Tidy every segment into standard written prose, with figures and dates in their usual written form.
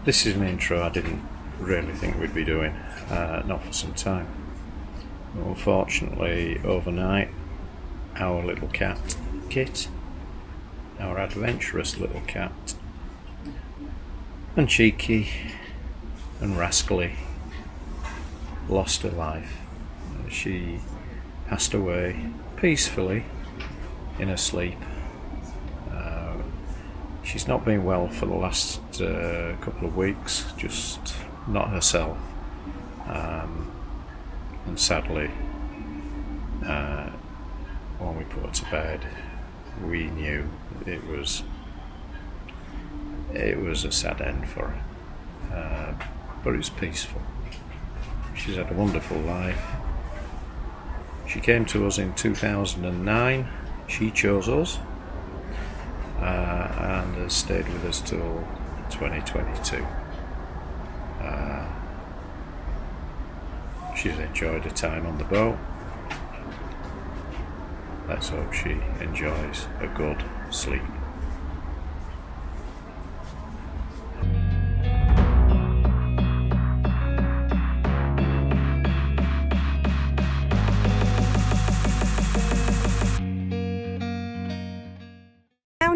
This is an intro I didn't really think we'd be doing, not for some time. But unfortunately, overnight, our little cat, Kit, our adventurous little cat, and cheeky and rascally, lost her life. She passed away peacefully in her sleep. She's not been well for the last couple of weeks, just not herself. And sadly, when we put her to bed, we knew it was a sad end for her. But it's peaceful. She's had a wonderful life. She came to us in 2009. She chose us. And has stayed with us till 2022. She's enjoyed her time on the boat. Let's hope she enjoys a good sleep.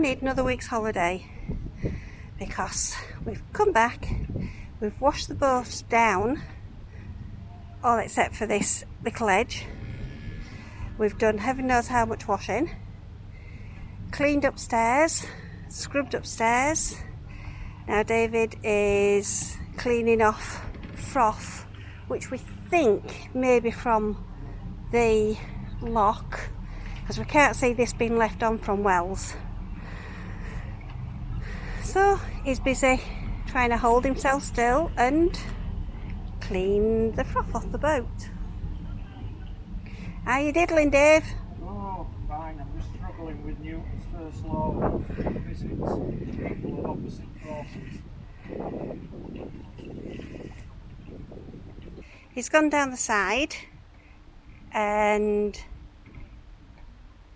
Need another week's holiday because we've come back, we've washed the boat down, all except for this little edge. We've done heaven knows how much washing, cleaned upstairs, scrubbed upstairs. Now David is cleaning off froth, which we think may be from the lock, because we can't see this being left on from wells. So he's busy trying to hold himself still and clean the froth off the boat. How you diddling, Dave? Oh, fine. I'm just struggling with Newton's first law of physics, equal and opposite forces. He's gone down the side, and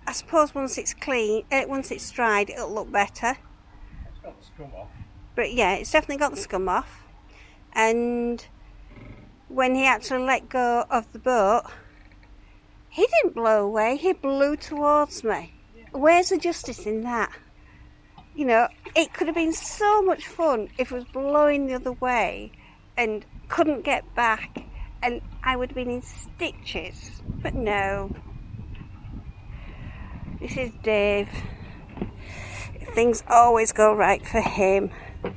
I suppose once it's dried, it'll look better. Got the scum off. But yeah, it's definitely got the scum off. And when he actually let go of the boat, he didn't blow away, he blew towards me. Where's the justice in that? You know, it could have been so much fun if it was blowing the other way and couldn't get back, and I would have been in stitches. But no. This is Dave. Things always go right for him. What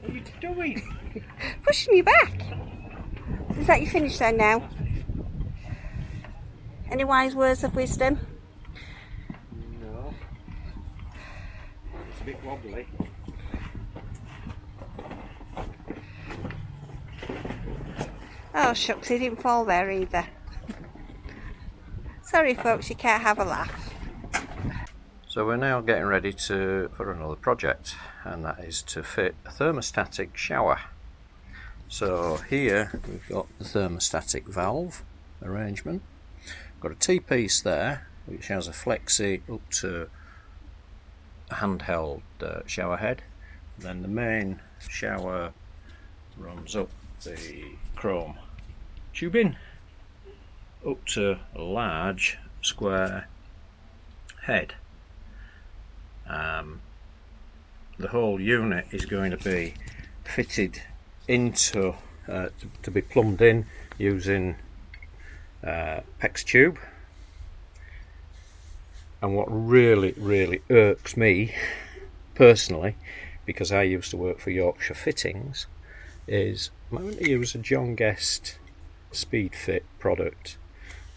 are you doing? Pushing you back. Is that you finished then now? Any wise words of wisdom? No. It's a bit wobbly. Oh shucks, he didn't fall there either. Sorry folks, you can't have a laugh. So we're now getting ready for another project, and that is to fit a thermostatic shower. So here we've got the thermostatic valve arrangement. Got a T-piece there which has a flexi up to a handheld shower head. Then the main shower runs up the chrome tubing up to a large square head. The whole unit is going to be fitted into to be plumbed in using PEX tube. And what really irks me personally, because I used to work for Yorkshire Fittings, is I'm going to use a John Guest Speed Fit product.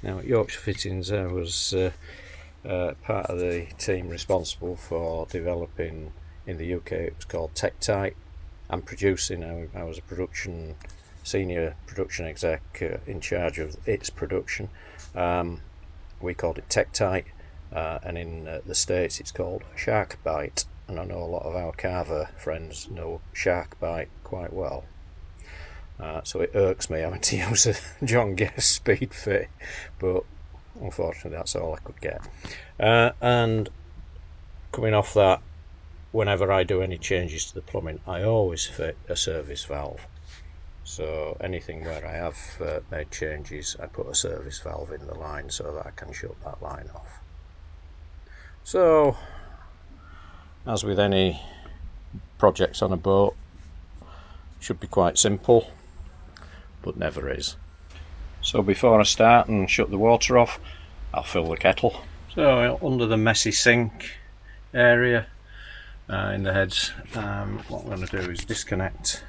Now at Yorkshire Fittings I was part of the team responsible for developing in the UK, it was called Tectite, and producing. I was a senior production exec in charge of its production. We called it Tectite, and in the States it's called Shark Bite, and I know a lot of our Carver friends know Shark Bite quite well. So it irks me having to use a John Guest Speed Fit, but unfortunately that's all I could get. And coming off that, whenever I do any changes to the plumbing, I always fit a service valve. So anything where I have made changes, I put a service valve in the line so that I can shut that line off. So, as with any projects on a boat, should be quite simple, but never is. So before I start and shut the water off, I'll fill the kettle. So under the messy sink area in the heads, what I'm going to do is disconnect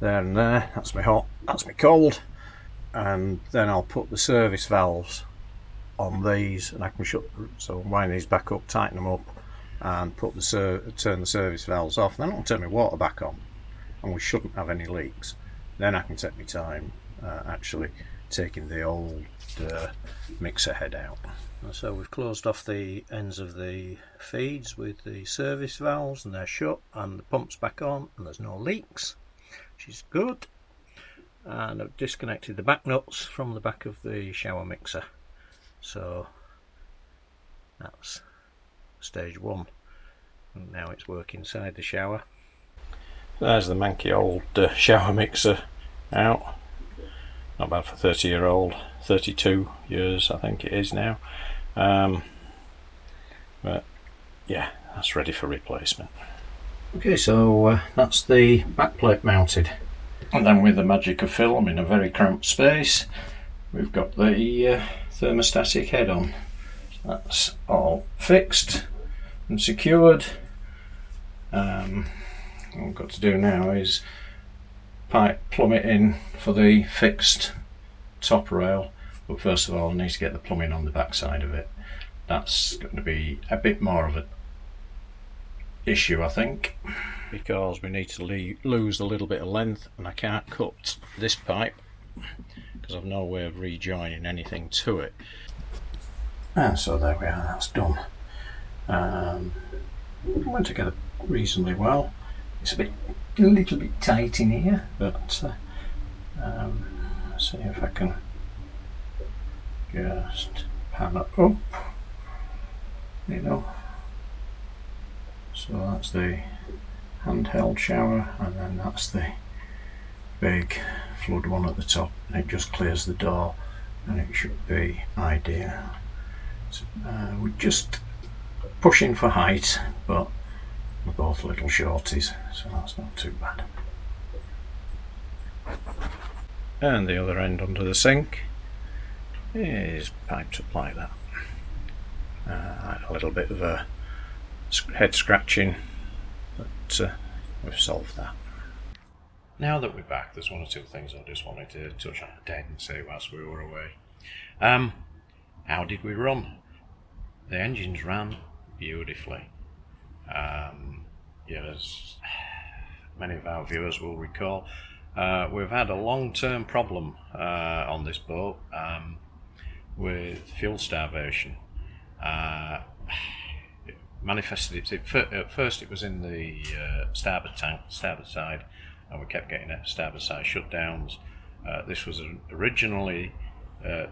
there and there. That's my hot, that's my cold, and then I'll put the service valves on these, and I can shut. So wind these back up, tighten them up, and put the turn the service valves off. Then I'll turn my water back on, and we shouldn't have any leaks. Then I can take my time actually taking the old mixer head out. So we've closed off the ends of the feeds with the service valves, and they're shut, and the pump's back on, and there's no leaks, which is good. And I've disconnected the back nuts from the back of the shower mixer. So that's stage one, and now it's working inside the shower. There's the manky old shower mixer out. Not bad for 30-year-old, 32 years I think it is now. But yeah, that's ready for replacement. Okay, so that's the backplate mounted. And then with the magic of film in a very cramped space, we've got the thermostatic head on. So that's all fixed and secured. What we've got to do now is plumb it in for the fixed top rail, but first of all I need to get the plumbing on the back side of it. That's going to be a bit more of an issue, I think, because we need to lose a little bit of length, and I can't cut this pipe because I've no way of rejoining anything to it. And so there we are, that's done. Went together reasonably well. It's a little bit tight in here, but let's see if I can just pan it up, you know. So that's the handheld shower, and then that's the big flood one at the top, and it just clears the door, and it should be ideal. So, we're just pushing for height, but we're both little shorties, so that's not too bad. And the other end under the sink is piped up like that. A little bit of a head scratching, but we've solved that. Now that we're back, there's one or two things I just wanted to touch on again and say whilst we were away. How did we run? The engines ran beautifully. Yeah, as many of our viewers will recall, we've had a long-term problem on this boat with fuel starvation. It manifested at first it was in the starboard tank, starboard side, and we kept getting starboard side shutdowns. This was originally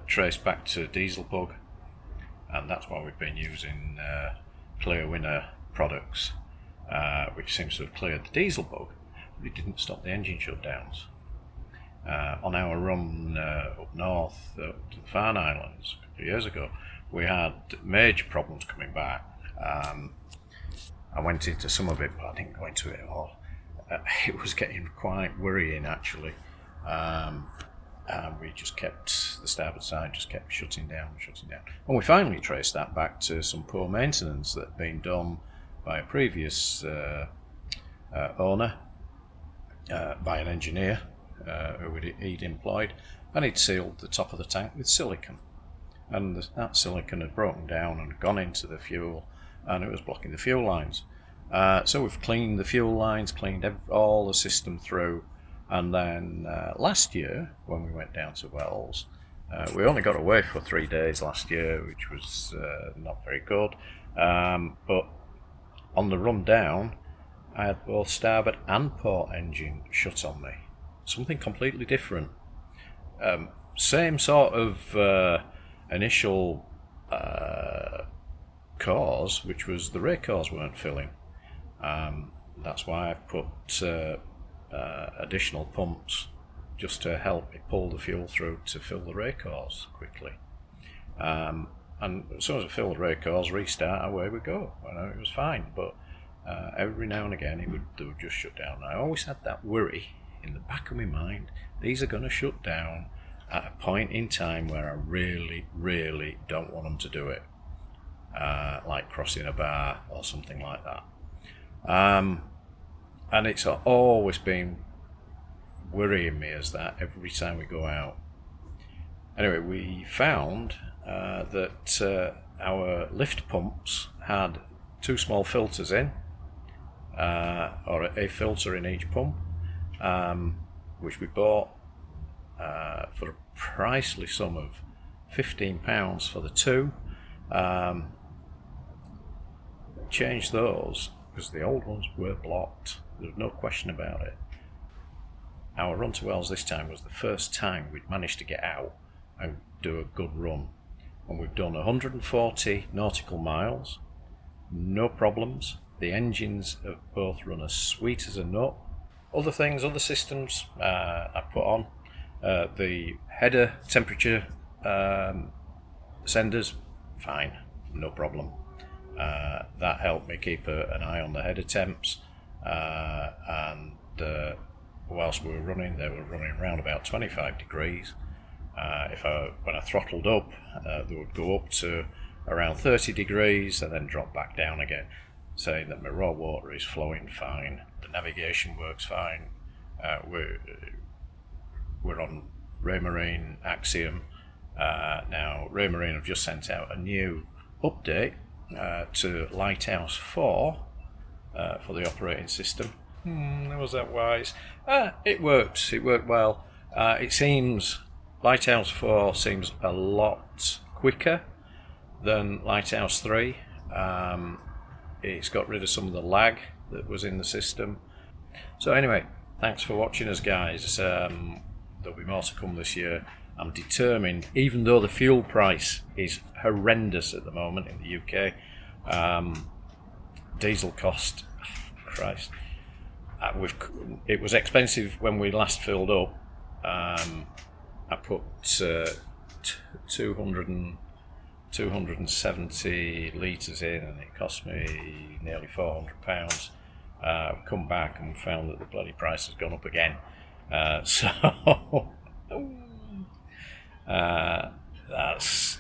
traced back to diesel bug, and that's why we've been using Clear Winner products, which seems to have cleared the diesel bug, but it didn't stop the engine shutdowns. On our run up north to the Farne Islands a couple of years ago, we had major problems coming back. I went into some of it, but I didn't go into it at all. It was getting quite worrying actually. And we just kept, the starboard side just kept shutting down. And we finally traced that back to some poor maintenance that had been done by a previous owner, by an engineer who he'd employed, and he'd sealed the top of the tank with silicone. And that silicone had broken down and gone into the fuel, and it was blocking the fuel lines. So we've cleaned the fuel lines, cleaned all the system through. And then last year, when we went down to Wells, we only got away for 3 days last year, which was not very good. But on the run down, I had both starboard and port engine shut on me. Something completely different. Same sort of initial cause, which was the rake cores weren't filling. That's why I've put additional pumps just to help me pull the fuel through to fill the rake cores quickly. And as soon as I fill the rake cores, restart, away we go. It was fine, but every now and again they would just shut down. I always had that worry in the back of my mind, these are going to shut down at a point in time where I really, really don't want them to do it. Like crossing a bar or something like that. And it's always been worrying me as that every time we go out. Anyway, we found that our lift pumps had 2 small filters in, or a filter in each pump, which we bought for a pricely sum of £15 for the 2. Changed those because the old ones were blocked. There's no question about it. Our run to Wells this time was the first time we'd managed to get out and do a good run, and we've done 140 nautical miles, no problems. The engines have both run as sweet as a nut. Other systems I put on, the header temperature senders, fine, no problem. That helped me keep an eye on the header temps, and whilst we were running, they were running around about 25 degrees. When I throttled up, they would go up to around 30 degrees and then drop back down again, saying that my raw water is flowing fine, the navigation works fine. We're on Marina Axiom. Now Marina have just sent out a new update to Lighthouse 4 for the operating system. Was that wise? It worked well. It seems Lighthouse 4 seems a lot quicker than Lighthouse 3. It's got rid of some of the lag that was in the system. So anyway, thanks for watching us, guys. There'll be more to come this year. I'm determined, even though the fuel price is horrendous at the moment in the UK, diesel cost, Christ, it was expensive when we last filled up. I put 270 litres in, and it cost me nearly £400. I've come back and found that the bloody price has gone up again. That's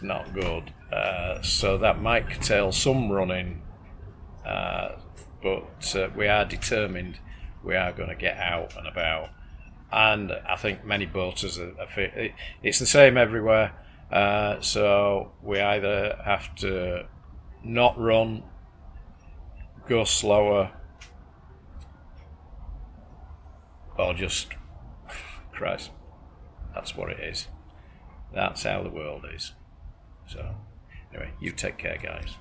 not good. So that might curtail some running, but we are determined. We are going to get out and about, and I think many boaters it's the same everywhere. So we either have to not run, go slower, or just, Christ, that's what it is. That's how the world is. So anyway, you take care, guys.